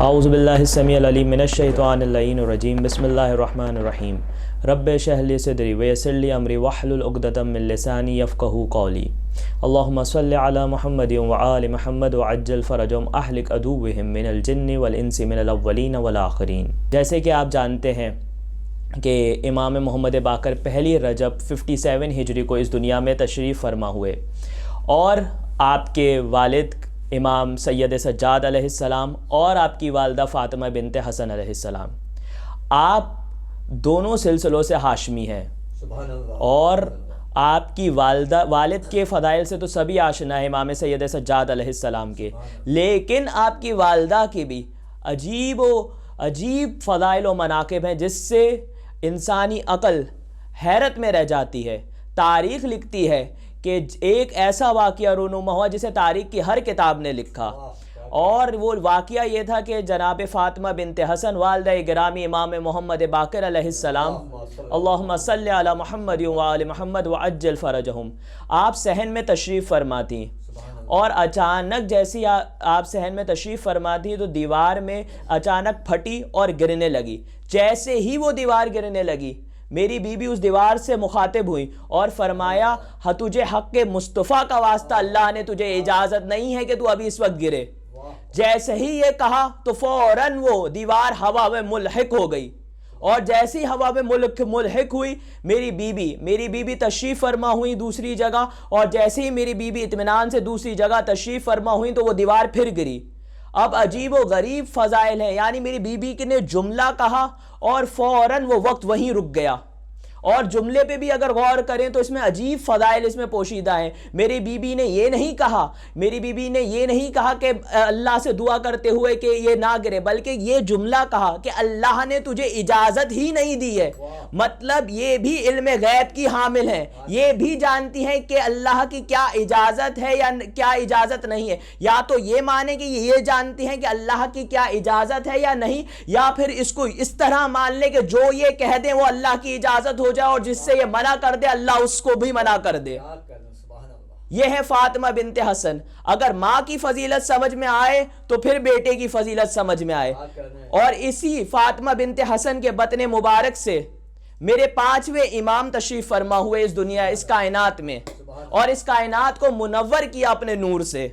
اعوذ باللہ السمیع العلیم من الشیطان اللعین الرجیم بسم اللہ الرحمن الرحیم رب اشرح لی صدری ویسر لی امری واحلل عقدۃ من لسانی یفقہوا قولی اللہم صل علی محمد وآل محمد وعجل فرجهم اہلک عدوہم من الجن والانس من الاولین والآخرین۔ جیسے کہ آپ جانتے ہیں کہ امام محمد باقر پہلی رجب 57 ہجری کو اس دنیا میں تشریف فرما ہوئے، اور آپ کے والد امام سید سجاد علیہ السلام اور آپ کی والدہ فاطمہ بنت حسن علیہ السلام، آپ دونوں سلسلوں سے ہاشمی ہیں، اور آپ کی والد کے فضائل سے تو سبھی آشنا ہے امام سید سجاد علیہ السلام کے، لیکن آپ کی والدہ کی بھی عجیب فضائل و مناقب ہیں جس سے انسانی عقل حیرت میں رہ جاتی ہے۔ تاریخ لکھتی ہے کہ ایک ایسا واقعہ رونما ہوا جسے تاریخ کی ہر کتاب نے لکھا، اور وہ واقعہ یہ تھا کہ جناب فاطمہ بنت حسن والدہ گرامی امام محمد باقر علیہ السلام، اللہم صلی علی محمد وآل محمد وعجل فرجہم، آپ صحن میں تشریف فرما تھیں، اور اچانک جیسی آپ صحن میں تشریف فرما تھی تو دیوار میں اچانک پھٹی اور گرنے لگی۔ جیسے ہی وہ دیوار گرنے لگی، میری بیوی اس دیوار سے مخاطب ہوئی اور فرمایا، تجھے حق کے مصطفیٰ کا واسطہ اللہ نے تجھے اجازت نہیں ہے کہ تو ابھی اس وقت گرے۔ جیسے ہی یہ کہا تو فوراً وہ دیوار ہوا میں ملحق ہو گئی، اور جیسی ہوا میں ملحق ہوئی میری بیوی تشریف فرما ہوئی دوسری جگہ، اور جیسے ہی میری بیوی اطمینان سے دوسری جگہ تشریف فرما ہوئی تو وہ دیوار پھر گری۔ اب عجیب و غریب فضائل ہیں، یعنی میری بیوی نے جملہ کہا اور فوراً وہ وقت وہیں رک گیا، اور جملے پہ بھی اگر غور کریں تو اس میں عجیب فضائل اس میں پوشیدہ ہیں۔ میری بیوی نے یہ نہیں کہا کہ اللہ سے دعا کرتے ہوئے کہ یہ نہ گرے، بلکہ یہ جملہ کہا کہ اللہ نے تجھے اجازت ہی نہیں دی ہے۔ مطلب یہ بھی علم غیب کی حامل ہیں، یہ بھی جانتی ہیں کہ اللہ کی کیا اجازت ہے یا کیا اجازت نہیں ہے، یا تو یہ مانے کہ یہ جانتی ہیں کہ اللہ کی کیا اجازت ہے یا نہیں، یا پھر اس کو اس طرح مان لے کہ جو یہ کہہ دیں وہ اللہ کی اجازت ہو جائے، اور جس سے یہ منع کر دے اللہ اس کو بھی منع کر دے۔ یہ ہے فاطمہ بنت حسن۔ اگر ماں کی فضیلت سمجھ میں آئے تو پھر بیٹے کی فضیلت سمجھ میں آئے، اور اسی فاطمہ بنت حسن کے بطن مبارک سے میرے 5ویں امام تشریف فرما ہوئے اس دنیا، اس کائنات میں، اور اس کائنات کو منور کیا اپنے نور سے۔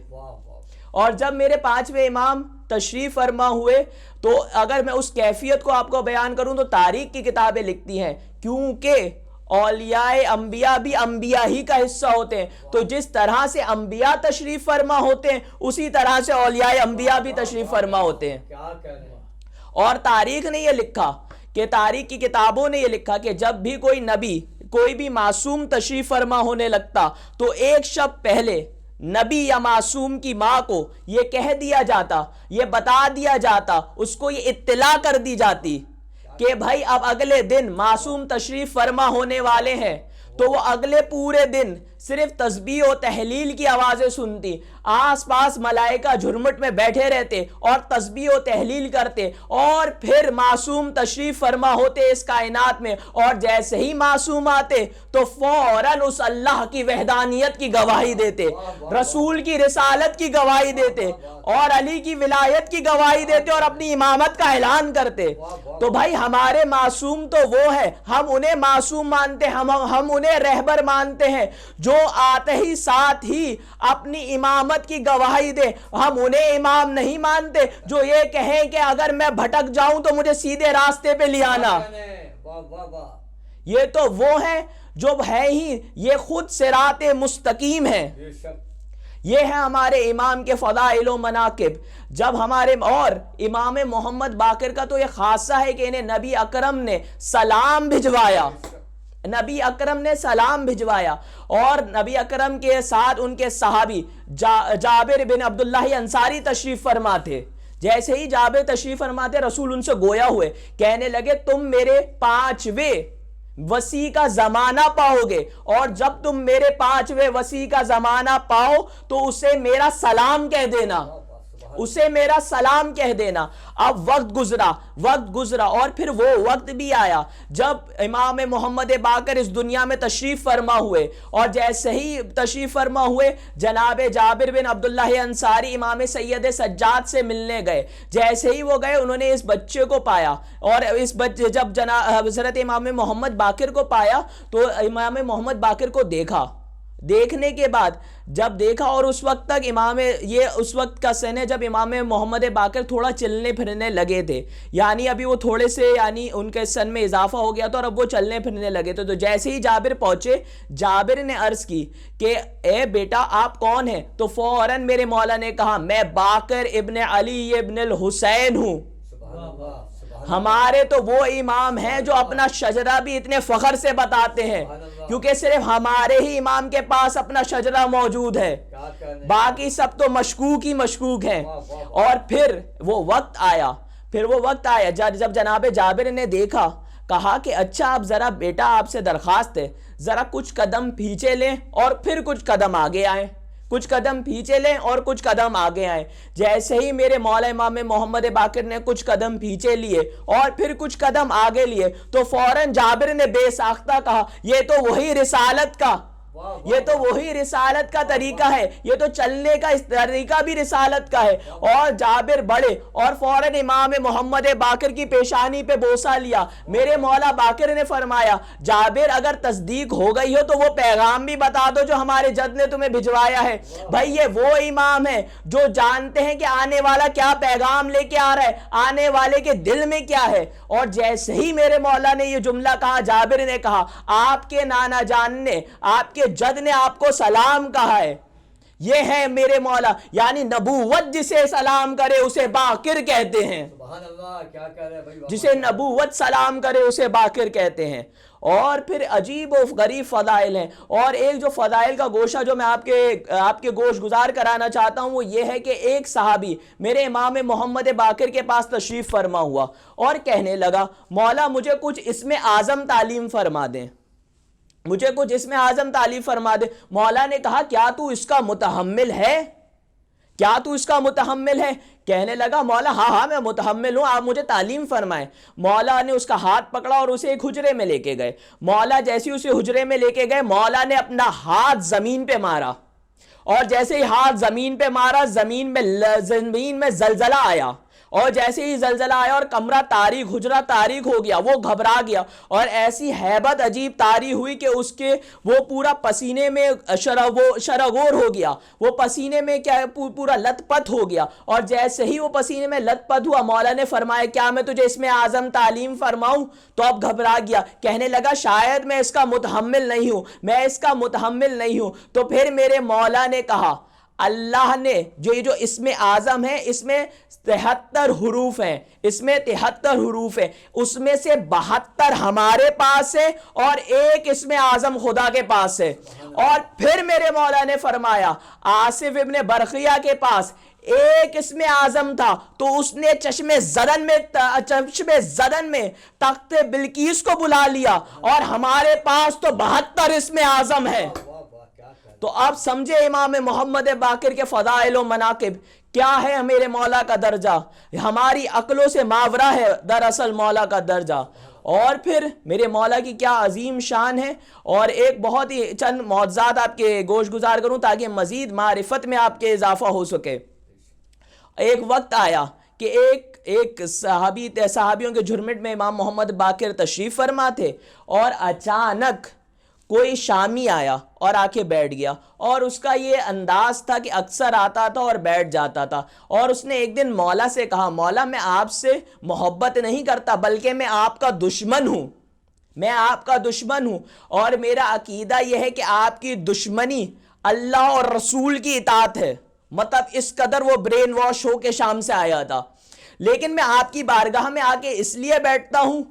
اور جب میرے 5ویں امام تشریف فرما ہوئے تو اگر میں اس کیفیت کو آپ کو بیان کروں تو تاریخ کی کتابیں لکھتی ہیں، کیونکہ اولیاء انبیاء بھی انبیاء ہی کا حصہ ہوتے ہیں، تو جس طرح سے انبیاء تشریف فرما ہوتے ہیں اسی طرح سے اولیاء انبیاء بھی تشریف فرما ہوتے ہیں۔ اور تاریخ نے یہ لکھا کہ تاریخ کی کتابوں نے یہ لکھا کہ جب بھی کوئی نبی، کوئی بھی معصوم تشریف فرما ہونے لگتا تو ایک شب پہلے نبی یا معصوم کی ماں کو یہ کہہ دیا جاتا، یہ بتا دیا جاتا، اس کو یہ اطلاع کر دی جاتی کہ بھائی اب اگلے دن معصوم تشریف فرما ہونے والے ہیں، تو وہ اگلے پورے دن صرف تسبیح و تحلیل کی آوازیں سنتی، آس پاس ملائکہ جھرمٹ میں بیٹھے رہتے اور تسبیح و تحلیل کرتے، اور پھر معصوم تشریف فرما ہوتے اس کائنات میں، اور جیسے ہی معصوم آتے تو فوراً اس اللہ کی وحدانیت کی گواہی دیتے، رسول کی رسالت کی گواہی دیتے، اور علی کی ولایت کی گواہی دیتے، اور اپنی امامت کا اعلان کرتے۔ تو بھائی ہمارے معصوم تو وہ ہے، ہم انہیں معصوم مانتے، ہم انہیں رہبر مانتے ہیں جو آتے ہی ساتھ ہی اپنی امامت کی گواہی دے۔ ہم انہیں امام نہیں مانتے جو یہ کہیں کہ اگر میں بھٹک جاؤں تو مجھے سیدھے راستے پہ لے آنا۔ یہ تو وہ ہیں جو ہے ہی یہ خود صراط مستقیم ہے۔ یہ ہے ہمارے امام کے فضائل و مناقب۔ جب ہمارے اور امام محمد باقر کا تو یہ خاصہ ہے کہ انہیں نبی اکرم نے سلام بھجوایا، نبی اکرم نے سلام بھجوایا، اور نبی اکرم کے ساتھ ان کے صحابی جابر بن عبداللہ انصاری تشریف فرما تھے۔ جیسے ہی جابر تشریف فرما تھے رسول ان سے گویا ہوئے، کہنے لگے تم میرے 5ویں وصی کا زمانہ پاؤ گے، اور جب تم میرے 5ویں وصی کا زمانہ پاؤ تو اسے میرا سلام کہہ دینا۔ اسے میرا سلام کہہ دینا. اب وقت گزرا اور پھر وہ وقت بھی آیا جب امام محمد باقر اس دنیا میں تشریف فرما ہوئے, اور جیسے ہی تشریف فرما ہوئے جناب جابر بن عبداللہ انصاری امام سید سجاد سے ملنے گئے. جیسے ہی وہ گئے انہوں نے اس بچے کو پایا, اور اس بچے جب حضرت امام محمد باقر کو پایا تو امام محمد باقر کو دیکھنے کے بعد جب دیکھا, اور اس وقت تک اس وقت کا سن ہے جب امام محمد باقر تھوڑا چلنے پھرنے لگے تھے, یعنی ابھی وہ تھوڑے سے یعنی ان کے سن میں اضافہ ہو گیا تھا اور اب وہ چلنے پھرنے لگے تھے. تو جیسے ہی جابر پہنچے, جابر نے عرض کی کہ اے بیٹا آپ کون ہیں؟ تو فوراً میرے مولا نے کہا میں باقر ابن علی ابن الحسین ہوں. ہمارے تو وہ امام ہیں جو اپنا شجرہ بھی اتنے فخر سے بتاتے ہیں, کیونکہ صرف ہمارے ہی امام کے پاس اپنا شجرہ موجود ہے, باقی سب تو مشکوک ہیں. اور پھر وہ وقت آیا جب جناب جابر نے دیکھا, کہا کہ اچھا اب ذرا بیٹا آپ سے درخواست ہے, ذرا کچھ قدم پیچھے لیں اور پھر کچھ قدم آگے آئیں, کچھ قدم پیچھے لیں اور کچھ قدم آگے آئیں. جیسے ہی میرے مولا امام محمد باقر نے کچھ قدم پیچھے لیے اور پھر کچھ قدم آگے لیے تو فوراً جابر نے بے ساختہ کہا یہ تو وہی رسالت کا طریقہ ہے, یہ تو چلنے کا طریقہ بھی رسالت کا ہے. اور جابر بڑھے اور فوراً امام محمد باقر کی پیشانی پہ بوسہ لیا. میرے مولا باقر نے فرمایا جابر اگر تصدیق ہو گئی ہو تو وہ پیغام بھی بتا دو جو ہمارے جد نے تمہیں بھجوایا ہے. بھائی یہ وہ امام ہے جو جانتے ہیں کہ آنے والا کیا پیغام لے کے آ رہا ہے, آنے والے کے دل میں کیا ہے. اور جیسے ہی میرے مولا نے یہ جملہ کہا, جابر نے کہا آپ کے نانا جان نے, آپ کے جد نے آپ کو سلام کہا ہے. یہ ہے میرے مولا, یعنی نبوت جسے سلام کرے اسے باقر کہتے ہیں. سبحان اللہ, کیا کہہ رہے ہیں بھائی, جسے نبوت سلام کرے اسے باقر کہتے ہیں. اور پھر عجیب و غریب فضائل ہیں, اور ایک جو فضائل کا گوشہ جو میں آپ کے گوش گزار کرانا چاہتا ہوں وہ یہ ہے کہ ایک صحابی میرے امام محمد باقر کے پاس تشریف فرما ہوا اور کہنے لگا مولا مجھے کچھ اسم اعظم تعلیم فرما دیں, مجھے کچھ اسم اعظم تعلیم فرما دے. مولا نے کہا کیا تو اس کا متحمل ہے؟ کہنے لگا مولا ہاں میں متحمل ہوں, آپ مجھے تعلیم فرمائیں. مولا نے اس کا ہاتھ پکڑا اور اسے ایک حجرے میں لے کے گئے. مولا جیسے اسے حجرے میں لے کے گئے, مولا نے اپنا ہاتھ زمین پہ مارا, اور جیسے ہی ہاتھ زمین پہ مارا زمین میں زلزلہ آیا, اور جیسے ہی زلزلہ آیا اور کمرہ تاریک, حجرہ تاریک ہو گیا, وہ گھبرا گیا اور ایسی ہیبت عجیب طاری ہوئی کہ اس کے وہ پورا پسینے میں شرغور ہو گیا, وہ پسینے میں کیا پورا لت پت ہو گیا. اور جیسے ہی وہ پسینے میں لت پت ہوا, مولا نے فرمایا کیا میں تجھے اس میں اعظم تعلیم فرماؤں؟ تو اب گھبرا گیا, کہنے لگا شاید میں اس کا متحمل نہیں ہوں. تو پھر میرے مولا نے کہا اللہ نے جو اسم اعظم ہے اس میں 73 حروف ہیں, اس میں 73 حروف ہیں, اس میں سے 72 ہمارے پاس ہے اور ایک اسم اعظم خدا کے پاس ہے. اور پھر میرے مولا نے فرمایا آصف ابن برقیہ کے پاس ایک اسم اعظم تھا تو اس نے چشم زدن میں تخت بلقیس کو بلا لیا, اور ہمارے پاس تو 72 اسم اعظم ہے. تو آپ سمجھے امام محمد باقر کے فضائل و مناقب کیا ہے. میرے مولا کا درجہ ہماری عقلوں سے ماورا ہے دراصل مولا کا درجہ. اور پھر میرے مولا کی کیا عظیم شان ہے. اور ایک بہت ہی چند معجزات آپ کے گوش گزار کروں تاکہ مزید معرفت میں آپ کے اضافہ ہو سکے. ایک وقت آیا کہ ایک صحابیوں کے جھرمٹ میں امام محمد باقر تشریف فرما تھے, اور اچانک کوئی شامی آیا اور آ کے بیٹھ گیا, اور اس کا یہ انداز تھا کہ اکثر آتا تھا اور بیٹھ جاتا تھا. اور اس نے ایک دن مولا سے کہا مولا میں آپ سے محبت نہیں کرتا بلکہ میں آپ کا دشمن ہوں, اور میرا عقیدہ یہ ہے کہ آپ کی دشمنی اللہ اور رسول کی اطاعت ہے. مطلب اس قدر وہ برین واش ہو کے شام سے آیا تھا. لیکن میں آپ کی بارگاہ میں آ کے اس لیے بیٹھتا ہوں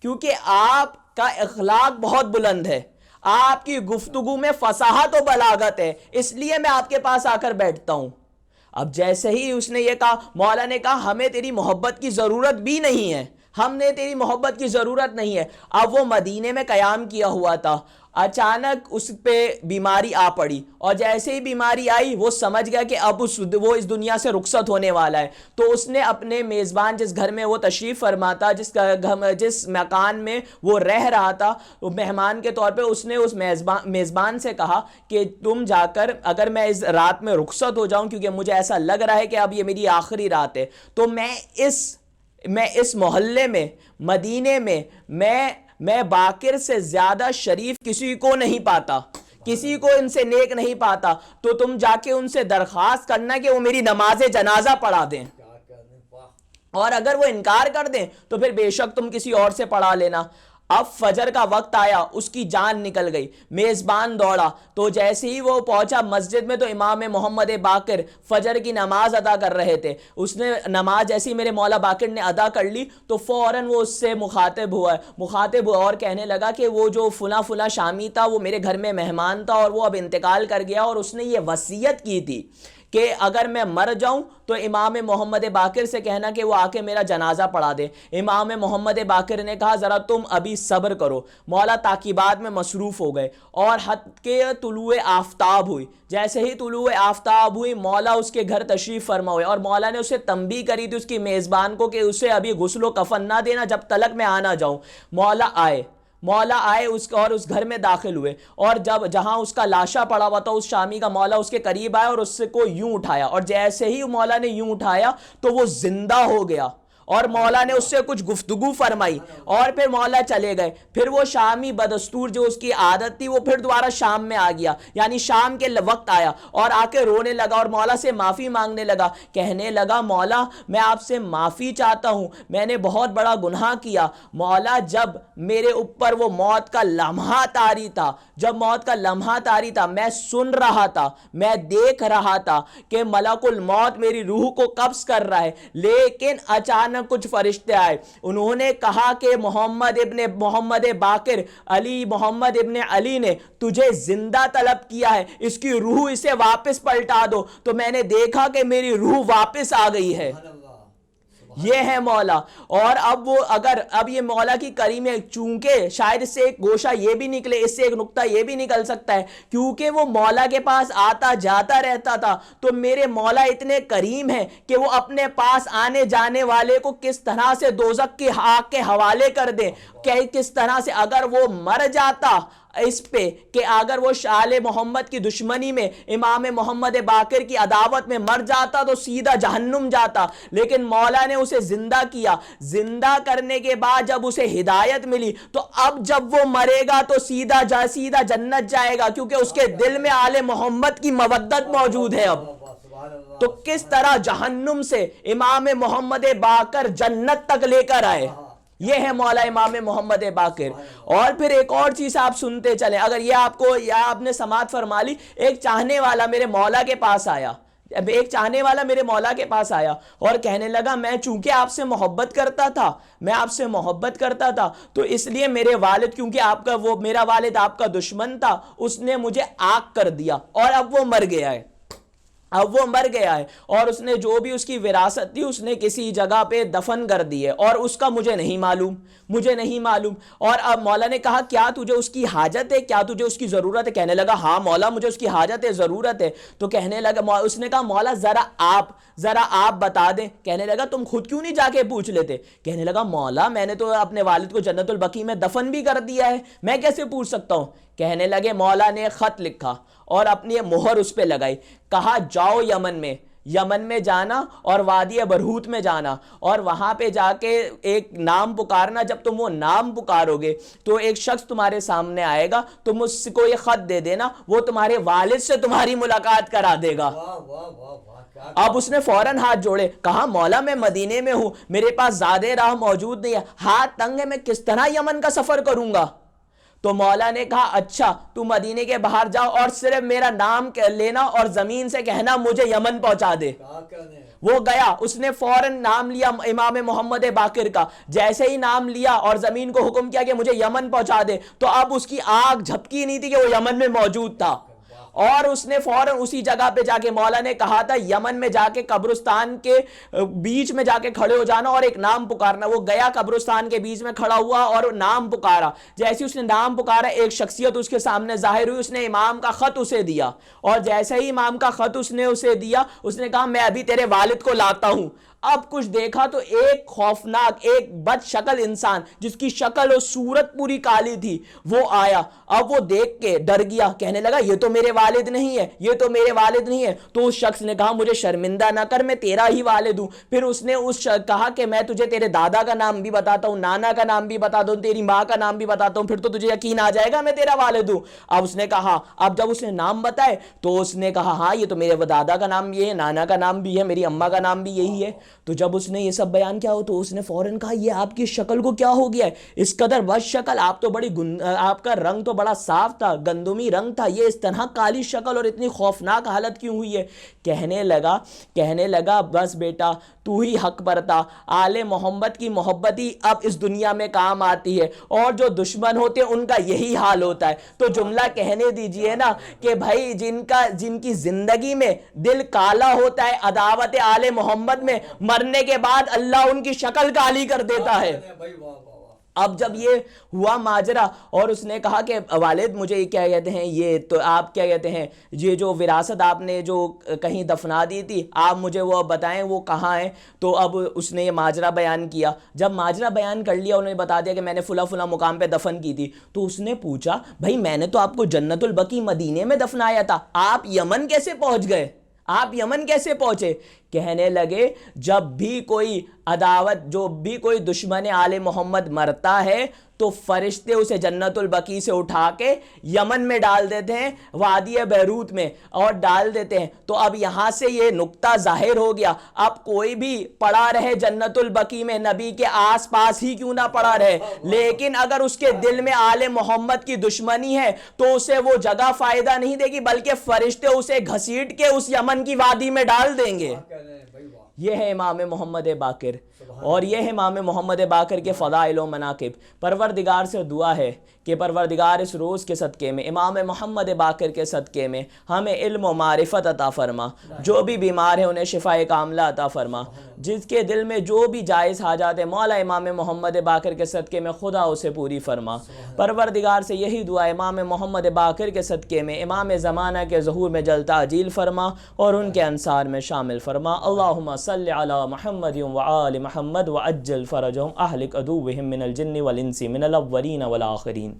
کیونکہ آپ کا اخلاق بہت بلند ہے, آپ کی گفتگو میں فصاحت و بلاغت ہے, اس لیے میں آپ کے پاس آ کر بیٹھتا ہوں. اب جیسے ہی اس نے یہ کہا, مولا نے کہا ہمیں تیری محبت کی ضرورت بھی نہیں ہے, اب وہ مدینے میں قیام کیا ہوا تھا, اچانک اس پہ بیماری آ پڑی اور جیسے ہی بیماری آئی وہ سمجھ گیا کہ اب وہ اس دنیا سے رخصت ہونے والا ہے. تو اس نے اپنے میزبان جس گھر میں وہ تشریف فرما تھا, جس مکان میں وہ رہ رہا تھا, مہمان کے طور پہ اس نے اس میزبان سے کہا کہ تم جا کر, اگر میں اس رات میں رخصت ہو جاؤں کیونکہ مجھے ایسا لگ رہا ہے کہ اب یہ میری آخری رات ہے, تو میں اس محلے میں, مدینے میں باقر سے زیادہ شریف کسی کو نہیں پاتا, کسی کو ان سے نیک نہیں پاتا, تو تم جا کے ان سے درخواست کرنا کہ وہ میری نماز جنازہ پڑھا دیں, اور اگر وہ انکار کر دیں تو پھر بے شک تم کسی اور سے پڑھا لینا. اب فجر کا وقت آیا, اس کی جان نکل گئی, میزبان دوڑا, تو جیسے ہی وہ پہنچا مسجد میں تو امام محمد باقر فجر کی نماز ادا کر رہے تھے. اس نے نماز جیسے ہی میرے مولا باقر نے ادا کر لی تو فوراً وہ اس سے مخاطب ہوا اور کہنے لگا کہ وہ جو فلاں شامی تھا وہ میرے گھر میں مہمان تھا اور وہ اب انتقال کر گیا, اور اس نے یہ وصیت کی تھی کہ اگر میں مر جاؤں تو امام محمد باقر سے کہنا کہ وہ آ کے میرا جنازہ پڑھا دے. امام محمد باقر نے کہا ذرا تم ابھی صبر کرو. مولا تاکیبات میں مصروف ہو گئے اور حد کے طلوع آفتاب ہوئی. جیسے ہی طلوع آفتاب ہوئی مولا اس کے گھر تشریف فرما ہوئے, اور مولا نے اسے تنبیہ کری تھی اس کی میزبان کو کہ اسے ابھی غسل و کفن نہ دینا جب تلک میں آنا جاؤں. مولا آئے اس گھر میں داخل ہوئے, اور جہاں اس کا لاشا پڑا ہوا تھا اس شامی کا, مولا اس کے قریب آیا اور اس کو یوں اٹھایا, اور جیسے ہی مولا نے یوں اٹھایا تو وہ زندہ ہو گیا, اور مولا نے اس سے کچھ گفتگو فرمائی اور پھر مولا چلے گئے. پھر وہ شامی بدستور جو اس کی عادت تھی وہ پھر دوبارہ شام میں آ گیا, یعنی شام کے وقت آیا اور آ کے رونے لگا اور مولا سے معافی مانگنے لگا. کہنے لگا مولا میں آپ سے معافی چاہتا ہوں, میں نے بہت بڑا گناہ کیا. مولا جب میرے اوپر وہ موت کا لمحہ طاری تھا, میں سن رہا تھا, میں دیکھ رہا تھا کہ ملک الموت میری روح کو قبض کر رہا ہے, لیکن اچانک کچھ فرشتے آئے, انہوں نے کہا کہ محمد باقر محمد ابن علی نے تجھے زندہ طلب کیا ہے, اس کی روح اسے واپس پلٹا دو. تو میں نے دیکھا کہ میری روح واپس آ گئی ہے. یہ ہے مولا. اور اب یہ مولا کی کریم ہے, چونکہ شاید اس سے ایک گوشہ یہ بھی نکلے, اس سے ایک نقطہ یہ بھی نکل سکتا ہے, کیونکہ وہ مولا کے پاس آتا جاتا رہتا تھا, تو میرے مولا اتنے کریم ہیں کہ وہ اپنے پاس آنے جانے والے کو کس طرح سے دوزخ کی آگ کے حوالے کر دیں, کہ کس طرح سے اگر وہ مر جاتا اس پہ کہ اگر وہ آل محمد کی دشمنی میں, امام محمد باقر کی عداوت میں مر جاتا تو سیدھا جہنم جاتا, لیکن مولا نے اسے زندہ کیا. زندہ کرنے کے بعد جب اسے ہدایت ملی تو اب جب وہ مرے گا تو سیدھا جنت جائے گا, کیونکہ اس کے دل میں آل محمد کی مودت موجود ہے. اب تو کس طرح جہنم سے امام محمد باقر جنت تک لے کر آئے. یہ ہے مولا امام محمد باقر. اور پھر ایک اور چیز آپ سنتے چلیں, اگر یہ آپ نے سماعت فرما لی. ایک چاہنے والا میرے مولا کے پاس آیا اور کہنے لگا میں چونکہ آپ سے محبت کرتا تھا تو اس لیے میرے والد, کیونکہ میرا والد آپ کا دشمن تھا, اس نے مجھے آگ کر دیا اور اب وہ مر گیا ہے اور اس نے جو بھی اس کی وراثت تھی اس نے کسی جگہ پہ دفن کر دی ہے, اور اس کا مجھے نہیں معلوم. اور اب مولا نے کہا کیا تجھے اس کی حاجت ہے, کیا تجھے اس کی ضرورت ہے؟ کہنے لگا ہاں مولا مجھے اس کی حاجت ہے, ضرورت ہے. تو کہنے لگا, اس نے کہا مولا ذرا آپ بتا دیں. کہنے لگا تم خود کیوں نہیں جا کے پوچھ لیتے؟ کہنے لگا مولا میں نے تو اپنے والد کو جنت البقیع میں دفن بھی کر دیا ہے, میں کیسے پوچھ سکتا ہوں؟ کہنے لگے مولا نے خط لکھا اور اپنی مہر اس پہ لگائی, کہا جاؤ یمن میں جانا اور وادی برہوت میں جانا, اور وہاں پہ جا کے ایک نام پکارنا. جب تم وہ نام پکارو گے تو ایک شخص تمہارے سامنے آئے گا, تم اس کو یہ خط دے دینا, وہ تمہارے والد سے تمہاری ملاقات کرا دے گا. اب اس نے فوراً ہاتھ جوڑے, کہا مولا میں مدینے میں ہوں, میرے پاس زیادہ راہ موجود نہیں ہے, ہاتھ تنگ ہے, میں کس طرح یمن کا سفر کروں گا؟ تو مولا نے کہا اچھا تو مدینے کے باہر جاؤ اور صرف میرا نام لینا اور زمین سے کہنا مجھے یمن پہنچا دے. وہ گیا, اس نے فوراً نام لیا امام محمد باقر کا. جیسے ہی نام لیا اور زمین کو حکم کیا کہ مجھے یمن پہنچا دے, تو اب اس کی آگ جھپکی نہیں تھی کہ وہ یمن میں موجود تھا, اور اس نے فوراً اسی جگہ پہ جا کے، مولا نے کہا تھا یمن میں جا کے قبرستان کے بیچ میں جا کے کھڑے ہو جانا اور ایک نام پکارنا. وہ گیا قبرستان کے بیچ میں کھڑا ہوا اور نام پکارا. جیسے اس نے نام پکارا ایک شخصیت اس کے سامنے ظاہر ہوئی. اس نے امام کا خط اسے دیا اور جیسے ہی امام کا خط اس نے اسے دیا، اس نے کہا میں ابھی تیرے والد کو لاتا ہوں. اب کچھ دیکھا تو ایک خوفناک، ایک بد شکل انسان جس کی شکل و صورت پوری کالی تھی وہ آیا. اب وہ دیکھ کے ڈر گیا، کہنے لگا یہ تو میرے والد نہیں ہے، یہ تو میرے والد نہیں ہے. تو اس شخص نے کہا مجھے شرمندہ نہ کر، میں تیرا ہی والد ہوں. پھر اس نے کہا کہ میں تجھے تیرے دادا کا نام بھی بتاتا ہوں، نانا کا نام بھی بتا دوں، تیری ماں کا نام بھی بتاتا ہوں، پھر تو تجھے یقین آ جائے گا میں تیرا والد ہوں. اب اس نے کہا، اب جب اس نے نام بتائے تو اس نے کہا ہاں یہ تو میرے دادا کا نام بھی ہے، نانا کا نام بھی ہے، میری اماں کا نام بھی یہی ہے. تو جب اس نے یہ سب بیان کیا ہو تو اس نے فوراً کہا یہ آپ کی شکل کو کیا ہو گیا ہے؟ اس قدر بد شکل، آپ تو بڑی آپ کا رنگ تو بڑا صاف تھا، گندمی رنگ تھا، یہ اس طرح کالی شکل اور اتنی خوفناک حالت کیوں ہوئی ہے؟ کہنے لگا بس بیٹا تو ہی حق پر تھا. آل محمد کی محبت ہی اب اس دنیا میں کام آتی ہے، اور جو دشمن ہوتے ہیں ان کا یہی حال ہوتا ہے. تو جملہ کہنے دیجئے نا کہ بھائی جن کی زندگی میں دل کالا ہوتا ہے عداوت آل محمد میں، مرنے کے بعد اللہ ان کی شکل کالی کر دیتا ہے. اب جب یہ ہوا ماجرا اور اس نے کہا کہ والد مجھے یہ کیا کہتے ہیں، یہ تو آپ کیا کہتے ہیں یہ جو وراثت آپ نے جو کہیں دفنا دی تھی آپ مجھے وہ بتائیں وہ کہاں ہے. تو اب اس نے یہ ماجرا بیان کیا. جب ماجرا بیان کر لیا، انہوں نے بتا دیا کہ میں نے فلاں فلاں مقام پہ دفن کی تھی. تو اس نے پوچھا بھائی میں نے تو آپ کو جنت البقیع مدینے میں دفنایا تھا، آپ یمن کیسے پہنچ گئے، آپ یمن کیسے پہنچے؟ کہنے لگے جب بھی کوئی عداوت، جو بھی کوئی دشمن آل محمد مرتا ہے تو فرشتے اسے جنت البقیع سے اٹھا کے یمن میں ڈال دیتے ہیں، وادی بیروت میں، اور ڈال دیتے ہیں. تو اب یہاں سے یہ نقطہ ظاہر ہو گیا، اب کوئی بھی پڑا رہے جنت البقیع میں، نبی کے آس پاس ہی کیوں نہ پڑا رہے، لیکن اگر اس کے دل میں آل محمد کی دشمنی ہے تو اسے وہ جگہ فائدہ نہیں دے گی، بلکہ فرشتے اسے گھسیٹ کے اس یمن کی وادی میں ڈال دیں گے. یہ ہے امام محمد باقر، اور یہ ہے امام محمد باقر کے فضائل و مناقب. پروردگار سے دعا ہے کہ پروردگار اس روز کے صدقے میں، امام محمد باقر کے صدقے میں ہمیں علم و معرفت عطا فرما. جو بھی بیمار ہیں انہیں شفاء کاملہ عطا فرما. جس کے دل میں جو بھی جائز حاجات ہے مولا امام محمد باقر کے صدقے میں خدا اسے پوری فرما. پروردگار سے یہی دعا، امام محمد باقر کے صدقے میں امام زمانہ کے ظہور میں جلد تعجیل فرما اور ان کے انصار میں شامل فرما. اللہم صلی علی محمد وآل محمد وعجل فرجهم اہلک عدوهم من الجن والانس من الاولین والآخرین.